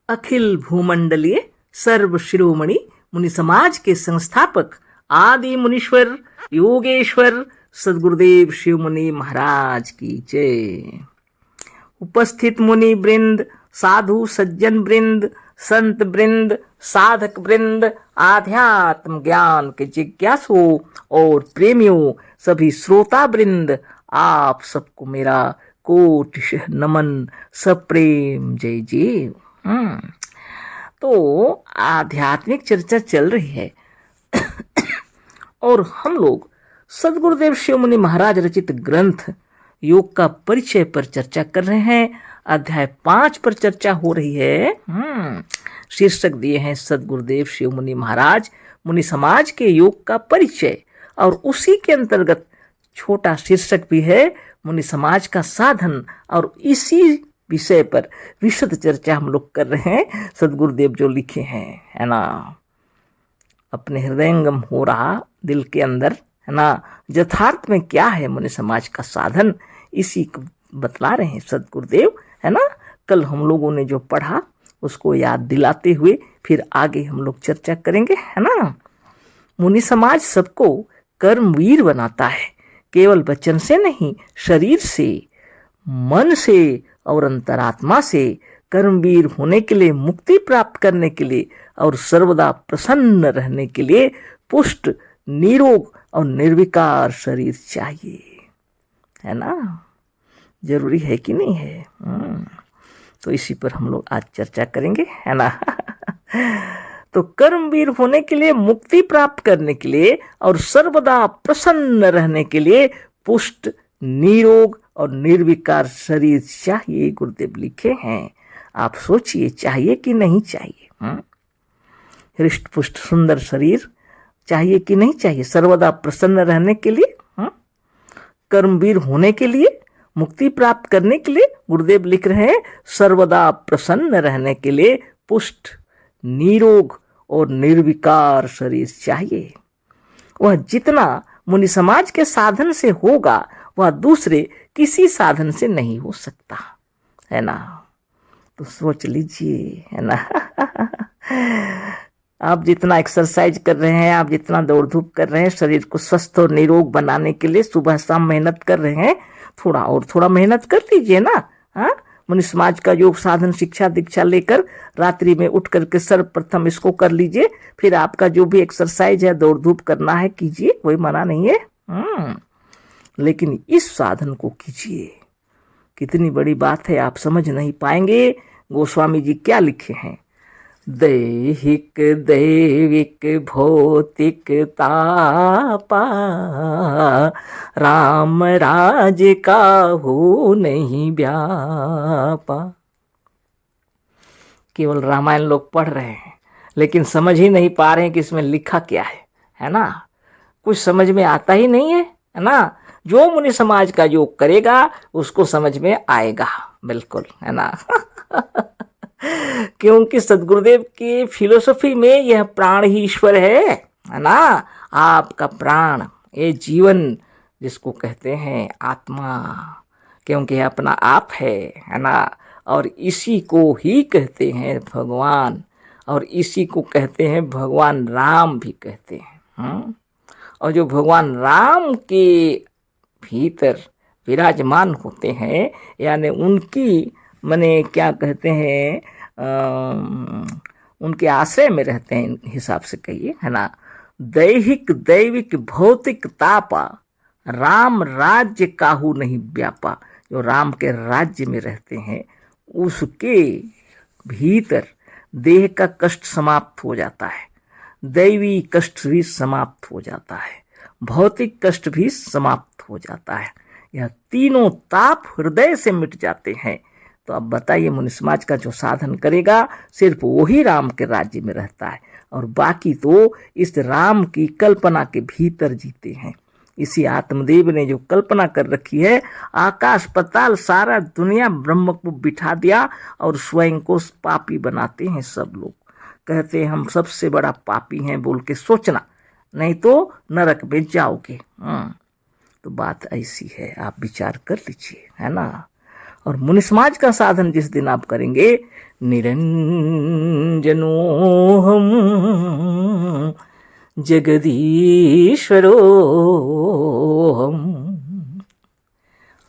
अखिल भूमंडलीय सर्व शिरोमणि मुनि समाज के संस्थापक आदि मुनीश्वर योगेश्वर सदगुरुदेव शिव मुनि महाराज की जय। उपस्थित मुनि वृंद, साधु सज्जन वृंद, संत वृंद, साधक वृंद, आध्यात्म ज्ञान के जिज्ञासु और प्रेमियों, सभी श्रोता वृंद, आप सबको मेरा कोटिशः नमन, सप्रेम जय जय। तो आध्यात्मिक चर्चा चल रही है और हम लोग सदगुरुदेव शिव मुनि महाराज रचित ग्रंथ योग का परिचय पर चर्चा कर रहे हैं। अध्याय 5 पर चर्चा हो रही है। शीर्षक दिए हैं सदगुरुदेव शिव मुनि महाराज मुनि समाज के योग का परिचय, और उसी के अंतर्गत छोटा शीर्षक भी है मुनि समाज का साधन, और इसी विषय पर विशद चर्चा हम लोग कर रहे हैं। सदगुरुदेव जो लिखे हैं, है ना, अपने हृदयंगम हो रहा दिल के अंदर, है ना, यथार्थ में क्या है मुनि समाज का साधन, इसी को बतला रहे हैं सदगुरुदेव, है ना। कल हम लोगों ने जो पढ़ा उसको याद दिलाते हुए फिर आगे हम लोग चर्चा करेंगे, है ना। मुनि समाज सबको कर्मवीर बनाता है, केवल वचन से नहीं, शरीर से, मन से और अंतरात्मा से। कर्मवीर होने के लिए, मुक्ति प्राप्त करने के लिए और सर्वदा प्रसन्न रहने के लिए पुष्ट, निरोग और निर्विकार शरीर चाहिए, है ना। जरूरी है कि नहीं है? तो इसी पर हम लोग आज चर्चा करेंगे, है ना। तो कर्मवीर होने के लिए, मुक्ति प्राप्त करने के लिए और सर्वदा प्रसन्न रहने के लिए पुष्ट, निरोग और निर्विकार शरीर चाहिए, गुरुदेव लिखे हैं। आप सोचिए, चाहिए कि नहीं चाहिए? हृष्ट पुष्ट सुंदर शरीर चाहिए कि नहीं चाहिए? सर्वदा प्रसन्न रहने के लिए, कर्मवीर होने के लिए, मुक्ति प्राप्त करने के लिए गुरुदेव लिख रहे हैं सर्वदा प्रसन्न रहने के लिए पुष्ट, निरोग और निर्विकार शरीर चाहिए। वह जितना मुनि समाज के साधन से होगा वह दूसरे किसी साधन से नहीं हो सकता, है ना। तो सोच लीजिए, है ना। आप जितना एक्सरसाइज कर रहे हैं, आप जितना दौड़ धूप कर रहे हैं, शरीर को स्वस्थ और निरोग बनाने के लिए सुबह शाम मेहनत कर रहे हैं, थोड़ा और थोड़ा मेहनत कर लीजिए ना। हाँ, मुनि समाज का योग साधन शिक्षा दीक्षा लेकर रात्रि में उठ करके सर्वप्रथम इसको कर लीजिए, फिर आपका जो भी एक्सरसाइज है, दौड़ धूप करना है, कीजिए, कोई मना नहीं है। लेकिन इस साधन को कीजिए। कितनी बड़ी बात है, आप समझ नहीं पाएंगे। गोस्वामी जी क्या लिखे हैं? दैहिक दैविक भौतिक तापा, राम राज का हो नहीं व्यापा। केवल रामायण लोग पढ़ रहे हैं लेकिन समझ ही नहीं पा रहे हैं कि इसमें लिखा क्या है ना। कुछ समझ में आता ही नहीं है ना। जो मुनि समाज का योग करेगा उसको समझ में आएगा, बिल्कुल, है ना। क्योंकि सदगुरुदेव की फिलोसफी में यह प्राण ही ईश्वर है ना। आपका प्राण, ये जीवन जिसको कहते हैं आत्मा, क्योंकि यह अपना आप है ना। और इसी को ही कहते हैं भगवान, और इसी को कहते हैं भगवान राम भी कहते हैं। और जो भगवान राम के भीतर विराजमान होते हैं, यानी उनकी माने क्या कहते हैं, उनके आश्रय में रहते हैं, हिसाब से कहिए, है ना। दैहिक दैविक भौतिक तापा, राम राज्य काहू नहीं व्यापा। जो राम के राज्य में रहते हैं उसके भीतर देह का कष्ट समाप्त हो जाता है, दैवी कष्ट भी समाप्त हो जाता है, भौतिक कष्ट भी समाप्त हो जाता है। यह तीनों ताप हृदय से मिट जाते हैं। तो अब बताइए, मुनि समाज का जो साधन करेगा सिर्फ वही राम के राज्य में रहता है, और बाकी तो इस राम की कल्पना के भीतर जीते हैं। इसी आत्मदेव ने जो कल्पना कर रखी है, आकाश पताल सारा दुनिया ब्रह्म को बिठा दिया और स्वयं को पापी बनाते हैं सब लोग। कहते हैं हम सबसे बड़ा पापी हैं बोल के सोचना, नहीं तो नरक में जाओगे। तो बात ऐसी है, आप विचार कर लीजिए, है ना। और मुनि समाज का साधन जिस दिन आप करेंगे, निरंजनोहम जगदीश्वरोहम,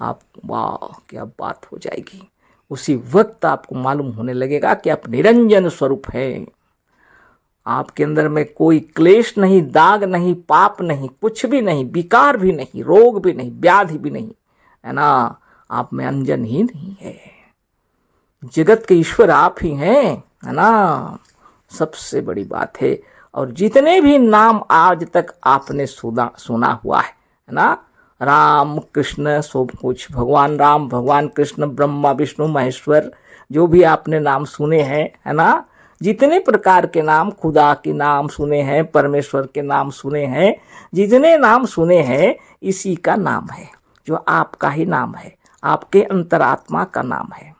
आप वाह क्या बात हो जाएगी। उसी वक्त आपको मालूम होने लगेगा कि आप निरंजन स्वरूप हैं। आपके अंदर में कोई क्लेश नहीं, दाग नहीं, पाप नहीं, कुछ भी नहीं, विकार भी नहीं, रोग भी नहीं, व्याधि भी नहीं, है ना। आप में अंजन ही नहीं है। जगत के ईश्वर आप ही हैं, है ना। सबसे बड़ी बात है। और जितने भी नाम आज तक आपने सुना हुआ है ना, राम कृष्ण सब कुछ, भगवान राम, भगवान कृष्ण, ब्रह्मा विष्णु महेश्वर, जो भी आपने नाम सुने हैं, है ना, जितने प्रकार के नाम, खुदा के नाम सुने हैं, परमेश्वर के नाम सुने हैं, जितने नाम सुने हैं, इसी का नाम है, जो आपका ही नाम है, आपके अंतरात्मा का नाम है।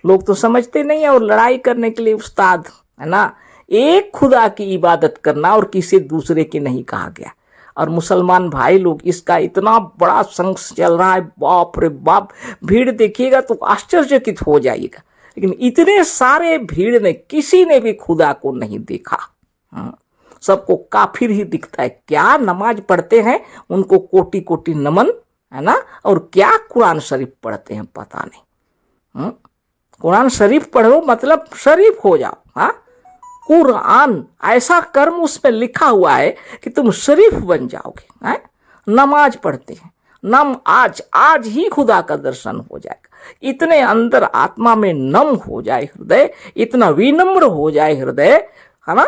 लोग तो समझते नहीं है और लड़ाई करने के लिए उस्ताद, है ना। एक खुदा की इबादत करना और किसी दूसरे की नहीं कहा गया। और मुसलमान भाई लोग इसका इतना बड़ा संघ चल रहा है, बाप रे बाप, भीड़ देखिएगा तो आश्चर्यचकित हो जाइएगा। लेकिन इतने सारे भीड़ ने किसी ने भी खुदा को नहीं देखा। सबको काफिर ही दिखता है। क्या नमाज पढ़ते हैं उनको कोटि कोटि नमन, है ना। और क्या कुरान शरीफ पढ़ते हैं पता नहीं। कुरान शरीफ पढ़ो मतलब शरीफ हो जाओ। हाँ, कुरान ऐसा कर्म उसमें लिखा हुआ है कि तुम शरीफ बन जाओगे। हैं? नमाज पढ़ते हैं, नम आज ही खुदा का दर्शन हो जाएगा। इतने अंदर आत्मा में नम हो जाए हृदय, इतना विनम्र हो जाए हृदय, है ना।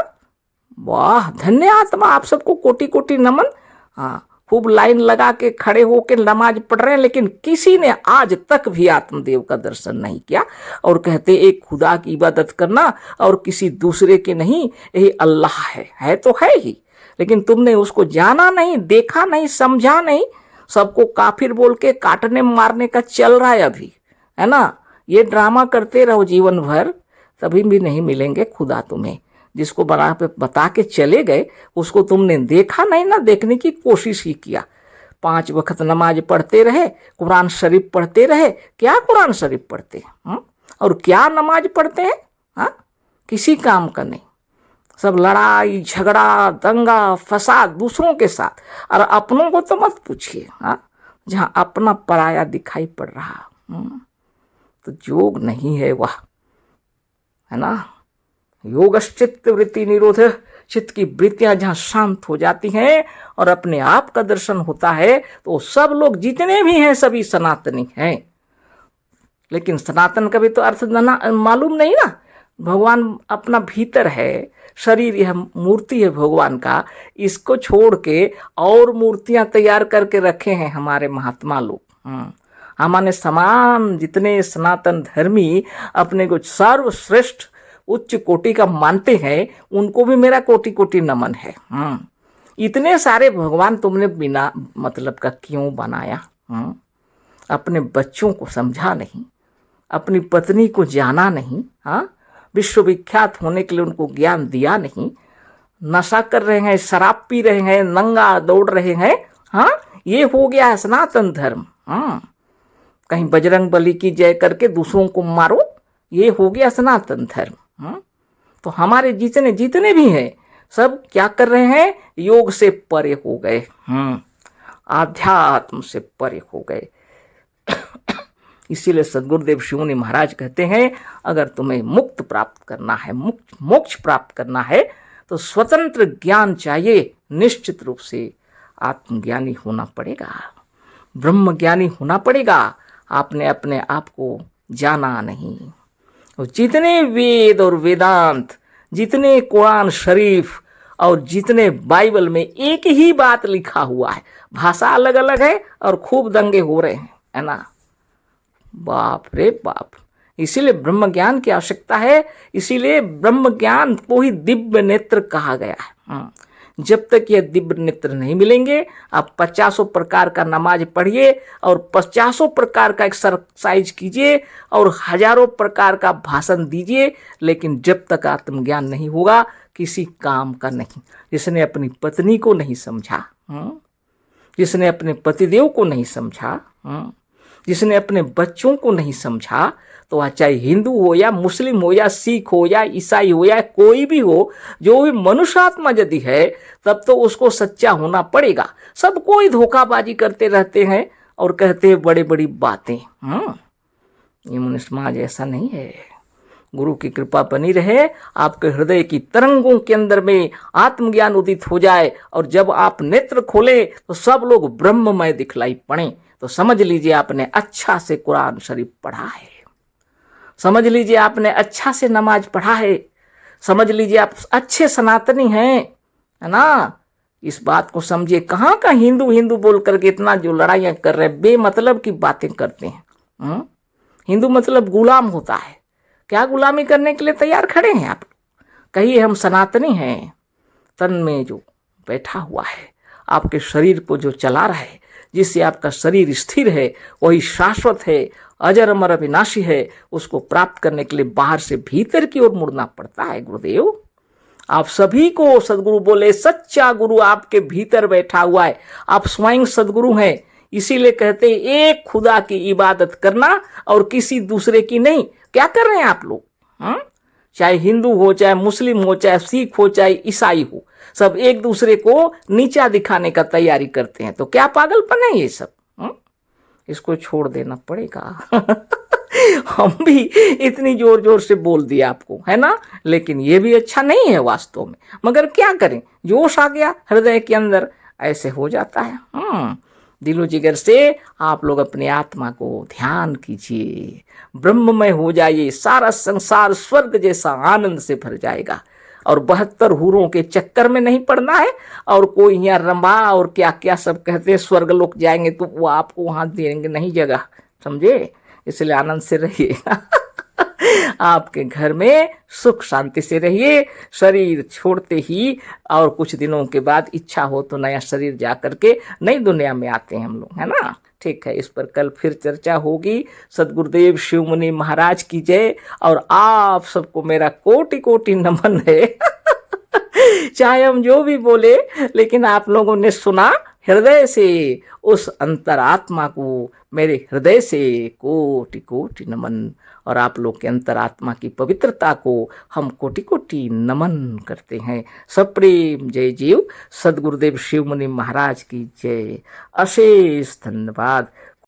वाह, धन्य आत्मा, आप सबको कोटि कोटि नमन। हाँ, खूब लाइन लगा के खड़े होकर नमाज पढ़ रहे हैं, लेकिन किसी ने आज तक भी आत्मदेव का दर्शन नहीं किया। और कहते एक खुदा की इबादत करना और किसी दूसरे के नहीं, यही अल्लाह है तो है ही, लेकिन तुमने उसको जाना नहीं, देखा नहीं, समझा नहीं। सबको काफिर बोल के काटने मारने का चल रहा है अभी, है ना। ये ड्रामा करते रहो जीवन भर, तभी भी नहीं मिलेंगे खुदा तुम्हें। जिसको बता के चले गए उसको तुमने देखा नहीं ना, देखने की कोशिश ही किया। 5 वक्त नमाज पढ़ते रहे, कुरान शरीफ पढ़ते रहे। क्या कुरान शरीफ पढ़ते हैं और क्या नमाज पढ़ते हैं? हाँ, किसी काम का नहीं। सब लड़ाई झगड़ा दंगा फसाद दूसरों के साथ, और अपनों को तो मत पूछिए। हाँ, जहाँ अपना पराया दिखाई पड़ रहा, तो योग नहीं है वह, है ना। योगश्चित्त वृत्ति निरोध, चित्त की वृत्तियां जहाँ शांत हो जाती हैं और अपने आप का दर्शन होता है, तो सब लोग जितने भी हैं सभी सनातनी हैं। लेकिन सनातन का भी तो अर्थ मालूम नहीं ना। भगवान अपना भीतर है, शरीर यह मूर्ति है भगवान का, इसको छोड़ के और मूर्तियां तैयार करके रखे हैं हमारे महात्मा लोग। हमारे समान जितने सनातन धर्मी अपने को सर्वश्रेष्ठ उच्च कोटि का मानते हैं, उनको भी मेरा कोटि कोटि नमन है। इतने सारे भगवान तुमने बिना मतलब का क्यों बनाया? अपने बच्चों को समझा नहीं, अपनी पत्नी को जाना नहीं, हाँ, विश्वविख्यात होने के लिए उनको ज्ञान दिया नहीं। नशा कर रहे हैं, शराब पी रहे हैं, नंगा दौड़ रहे हैं। हाँ, ये हो गया है सनातन धर्म। कहीं बजरंग बली की जय करके दूसरों को मारो, ये हो गया सनातन धर्म। तो हमारे जितने भी हैं सब क्या कर रहे हैं? योग से परे हो गए, आध्यात्म से परे हो गए। इसीलिए सदगुरुदेव शिवमुनि महाराज कहते हैं, अगर तुम्हें मुक्त प्राप्त करना है, मोक्ष प्राप्त करना है, तो स्वतंत्र ज्ञान चाहिए। निश्चित रूप से आत्मज्ञानी होना पड़ेगा, ब्रह्म ज्ञानी होना पड़ेगा। आपने अपने आप को जाना नहीं। और जितने वेद और वेदांत, जितने कुरान शरीफ और जितने बाइबल में एक ही बात लिखा हुआ है, भाषा अलग अलग है और खूब दंगे हो रहे हैं, है ना। बाप रे बाप, इसीलिए ब्रह्म ज्ञान की आवश्यकता है। इसीलिए ब्रह्म ज्ञान को ही दिव्य नेत्र कहा गया है। जब तक ये दिव्य नेत्र नहीं मिलेंगे, आप 50 प्रकार का नमाज पढ़िए और 50 प्रकार का एक्सरसाइज कीजिए और हजारों प्रकार का भाषण दीजिए, लेकिन जब तक आत्मज्ञान नहीं होगा किसी काम का नहीं। जिसने अपनी पत्नी को नहीं समझा, जिसने अपने पतिदेव को नहीं समझा, जिसने अपने बच्चों को नहीं समझा, तो वह चाहे हिंदू हो या मुस्लिम हो या सिख हो या ईसाई हो या कोई भी हो, जो भी मनुष्यात्मा यदि है, तब तो उसको सच्चा होना पड़ेगा। सब कोई धोखाबाजी करते रहते हैं और कहते हैं बड़ी बड़ी बातें। ये मनुष्य समाज ऐसा नहीं है। गुरु की कृपा बनी रहे, आपके हृदय की तरंगों के अंदर में आत्मज्ञान उदित हो जाए, और जब आप नेत्र खोले तो सब लोग ब्रह्ममय दिखलाई पड़े, तो समझ लीजिए आपने अच्छा से कुरान शरीफ पढ़ा है, समझ लीजिए आपने अच्छा से नमाज पढ़ा है, समझ लीजिए आप अच्छे सनातनी हैं, है ना। इस बात को समझिए। कहाँ का हिंदू हिंदू बोल करके इतना जो लड़ाइयाँ कर रहे हैं, बेमतलब की बातें करते हैं। हिंदू मतलब गुलाम होता है, क्या गुलामी करने के लिए तैयार खड़े हैं आप? कहिए हम सनातनी हैं। तन में जो बैठा हुआ है, आपके शरीर को जो चला रहा है, जिससे आपका शरीर स्थिर है, वही शाश्वत है, अजर अमर अविनाशी है। उसको प्राप्त करने के लिए बाहर से भीतर की ओर मुड़ना पड़ता है। गुरुदेव, आप सभी को सदगुरु बोले सच्चा गुरु आपके भीतर बैठा हुआ है, आप स्वयं सदगुरु हैं। इसीलिए कहते हैं एक खुदा की इबादत करना और किसी दूसरे की नहीं। क्या कर रहे हैं आप लोग? चाहे हिंदू हो, चाहे मुस्लिम हो, चाहे सिख हो, चाहे ईसाई हो, सब एक दूसरे को नीचा दिखाने का तैयारी करते हैं। तो क्या पागलपन है ये सब? इसको छोड़ देना पड़ेगा। हम भी इतनी जोर जोर से बोल दिया आपको, है ना, लेकिन ये भी अच्छा नहीं है वास्तव में। मगर क्या करें, जोश आ गया हृदय के अंदर, ऐसे हो जाता है। दिलो जिगर से आप लोग अपनी आत्मा को ध्यान कीजिए, ब्रह्ममय हो जाइए, सारा संसार स्वर्ग जैसा आनंद से भर जाएगा। और 72 हूरों के चक्कर में नहीं पड़ना है। और कोई यहाँ रंबा और क्या क्या सब कहते हैं स्वर्ग लोग जाएंगे तो वो आपको वहां देंगे नहीं जगह, समझे। इसलिए आनंद से रहिए। आपके घर में सुख शांति से रहिए। शरीर छोड़ते ही और कुछ दिनों के बाद इच्छा हो तो नया शरीर जा करके नई दुनिया में आते हैं हम लोग, है ना। ठीक है, इस पर कल फिर चर्चा होगी। सदगुरुदेव शिव मुनि महाराज की जय। और आप सबको मेरा कोटि कोटि नमन है। चाहे हम जो भी बोले, लेकिन आप लोगों ने सुना हृदय से। उस अंतरात्मा को मेरे हृदय से कोटि कोटि नमन। और आप लोग के अंतरात्मा की पवित्रता को हम कोटि कोटि नमन करते हैं। सप्रेम जय जीव। सदगुरुदेव शिव मुनि महाराज की जय। अशेष धन्यवाद।